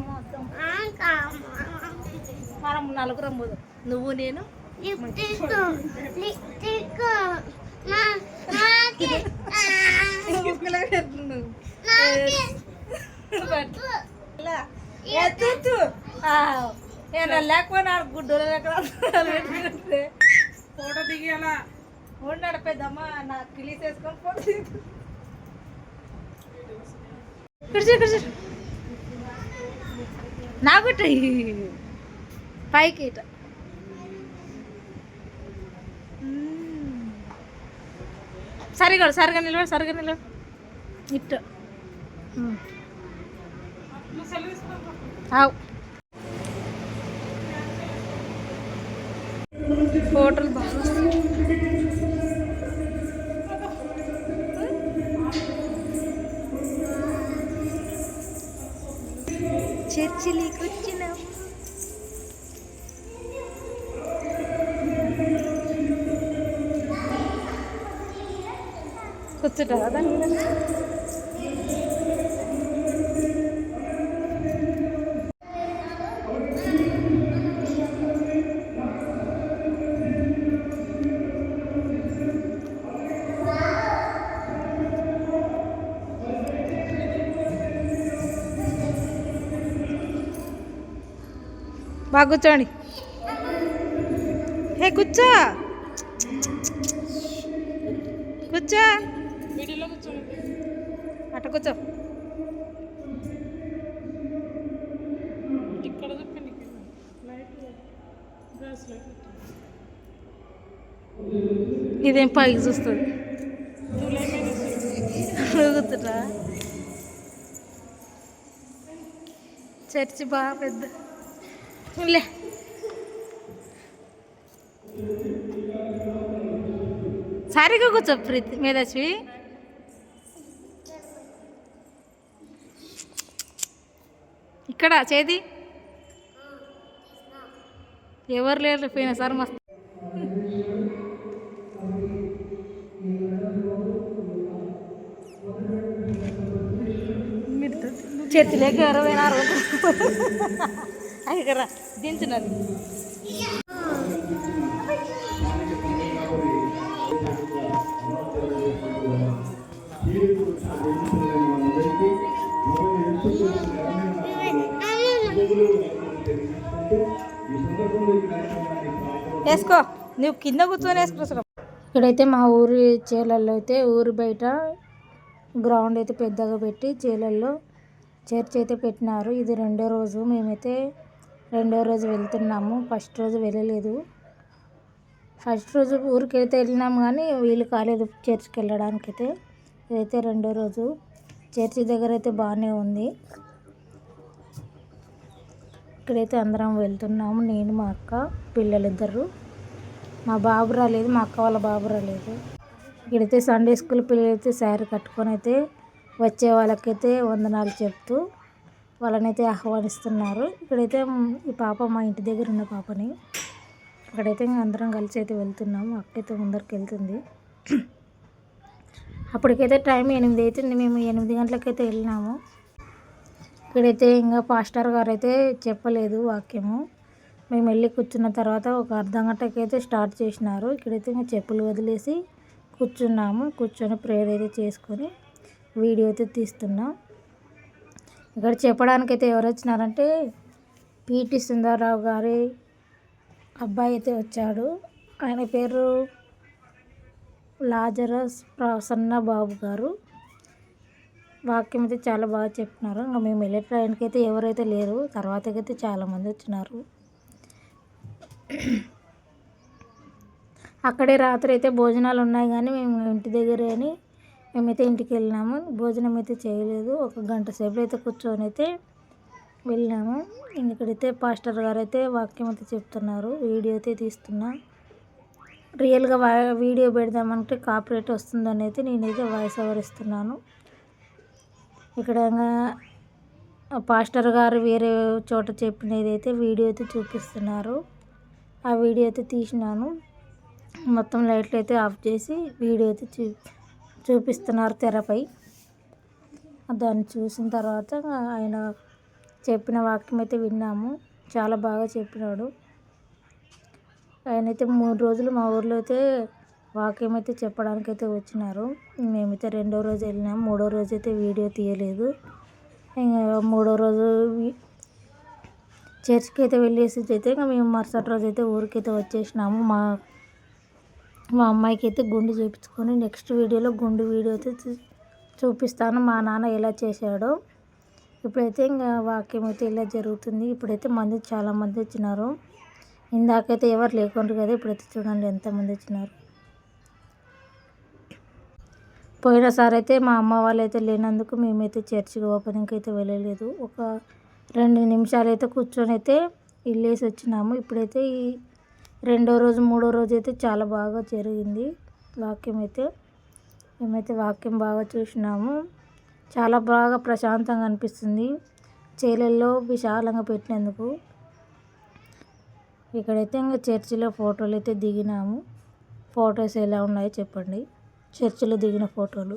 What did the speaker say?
మొత్తం మనం నలుగురం పోదు, నువ్వు నేను. లేకపోయినా గుడ్డు ఫోటో దిగేలా ఉన్నాడు పెద్దమ్మ. నాకు కిలీస్ వేసుకొని ఫోటో నాకు పైకి ఇట సరిగా నిలబడి ఇట్ట ఫోటోలు బాగా చర్చిలోకి వచ్చినాం. కూర్చుంటారా దాని బాగా కూర్చోండి. హే కూర్చో కూర్చో అట్ట కూర్చో. ఇదేం పైకి చూస్తుంది కూర్చుంటా. చర్చి బాగా పెద్ద లే. సారిగా కూర్చో ప్రీతి మేధస్వి. ఇక్కడ చేది ఎవరు లేరు పోయిన సార్ మస్తు. చర్చిలోకి ఎవరు పోయినారు అక్కడ దించినది. వేసుకో, నువ్వు కింద కూర్చొని వేసుకొస్తావు. ఇక్కడైతే మా ఊరి చేలల్లో అయితే ఊరి బయట గ్రౌండ్ అయితే పెద్దగా పెట్టి చేలల్లో చర్చ్ అయితే పెట్టినారు. ఇది రెండో రోజు, మేమైతే రెండో రోజు వెళ్తున్నాము. ఫస్ట్ రోజు వెళ్ళలేదు. ఫస్ట్ రోజు ఊరికి అయితే వెళ్ళినాము కానీ వీలు కాలేదు చర్చ్కి వెళ్ళడానికైతే. ఇదైతే రెండో రోజు. చర్చి దగ్గర అయితే బాగానే ఉంది. ఇక్కడైతే అందరం వెళ్తున్నాము, నేను మా అక్క పిల్లలిద్దరు. మా బాబు రాలేదు, మా అక్క వాళ్ళ బాబు రాలేదు. ఇక్కడైతే సండే స్కూల్ పిల్లలు అయితే శారీ కట్టుకొని అయితే వచ్చే వాళ్ళకైతే వందనాలు చెప్తూ వాళ్ళనైతే ఆహ్వానిస్తున్నారు. ఇక్కడైతే ఈ పాప మా ఇంటి దగ్గర ఉన్న పాపని. అక్కడైతే అందరం కలిసి అయితే వెళ్తున్నాము. అక్కడైతే ముందరికి వెళ్తుంది. అప్పటికైతే టైం 8 అవుతుంది. మేము 8 గంటలకైతే వెళ్ళినాము. ఇక్కడైతే ఇంకా పాస్టర్ గారు అయితే చెప్పలేదు వాక్యము. మేము వెళ్ళి కూర్చున్న తర్వాత ఒక అర్ధ గంటకైతే స్టార్ట్ చేసినారు. ఇక్కడైతే ఇంకా చెప్పులు వదిలేసి కూర్చున్నాము. కూర్చొని ప్రేయర్ అయితే చేసుకొని వీడియో అయితే తీస్తున్నాం. ఇక్కడ చెప్పడానికైతే ఎవరు వచ్చినారంటే పిటి సుందరరావు గారి అబ్బాయి అయితే వచ్చాడు. ఆయన పేరు లాజరస్ ప్రసన్న బాబు గారు. వాక్యం అయితే చాలా బాగా చెప్తున్నారు. ఇంకా మేము వెళ్ళే ట్రైన్కి అయితే ఎవరైతే లేరు. తర్వాతకైతే చాలామంది వచ్చినారు. అక్కడే రాత్రి అయితే భోజనాలు ఉన్నాయి కానీ మేము ఇంటి దగ్గరే అని మేమైతే ఇంటికి వెళ్ళినాము. భోజనం అయితే చేయలేదు. ఒక గంట సేపు అయితే కూర్చొని అయితే వెళ్ళినాము. ఇక్కడైతే పాస్టర్ గారు అయితే వాక్యం అయితే చెప్తున్నారు. వీడియో అయితే తీస్తున్నా. రియల్గా వీడియో పెడదామంటే కాపీరైట్ వస్తుందని అయితే నేనైతే వాయిస్ ఓవర్ ఇస్తున్నాను. ఇక్కడ పాస్టర్ గారు వేరే చోట చెప్పినది అయితే వీడియో అయితే చూపిస్తున్నారు. ఆ వీడియో అయితే తీసినాను. మొత్తం లైట్లు అయితే ఆఫ్ చేసి వీడియో అయితే చూపిస్తున్నారు తెరపై. దాన్ని చూసిన తర్వాత ఆయన చెప్పిన వాక్యం అయితే విన్నాము. చాలా బాగా చెప్పినాడు. ఆయనైతే 3 రోజులు మా ఊర్లో అయితే వాక్యం అయితే చెప్పడానికైతే వచ్చినారు. మేమైతే రెండో రోజు వెళ్ళినాము. మూడో రోజు అయితే వీడియో తీయలేదు. ఇంకా మూడో రోజు చర్చ్కి అయితే వెళ్ళేసి అయితే ఇంకా మేము మరుసటి రోజు అయితే ఊరికైతే వచ్చేసినాము. మా అమ్మాయికి అయితే గుండు చేయించుకొని నెక్స్ట్ వీడియోలో గుండు వీడియో అయితే చూపిస్తాను మా నాన్న ఎలా చేశాడో. ఇప్పుడైతే ఇంకా వాక్యం అయితే ఇలా జరుగుతుంది. ఇప్పుడైతే చాలామంది వచ్చినారు. ఇందాకైతే ఎవరు లేకుండా కదా, ఇప్పుడైతే చూడండి ఎంతమంది వచ్చినారు. పోయినసారి అయితే మా అమ్మ వాళ్ళు అయితే లేనందుకు మేమైతే చర్చికి ఓపెనింగ్కి అయితే వెళ్ళలేదు. ఒక 2 నిమిషాలు అయితే కూర్చొని అయితే వెళ్ళేసి వచ్చినాము. ఇప్పుడైతే ఈ రెండో రోజు మూడో రోజు అయితే చాలా బాగా జరిగింది వాక్యం అయితే. మేమైతే వాక్యం బాగా చూసినాము. చాలా బాగా ప్రశాంతంగా అనిపిస్తుంది చేలల్లో విశాలంగా పెట్టినందుకు. ఇక్కడైతే ఇంకా చర్చిలో ఫోటోలు అయితే దిగినాము. ఫొటోస్ ఎలా ఉన్నాయో చెప్పండి, చర్చిలో దిగిన ఫోటోలు.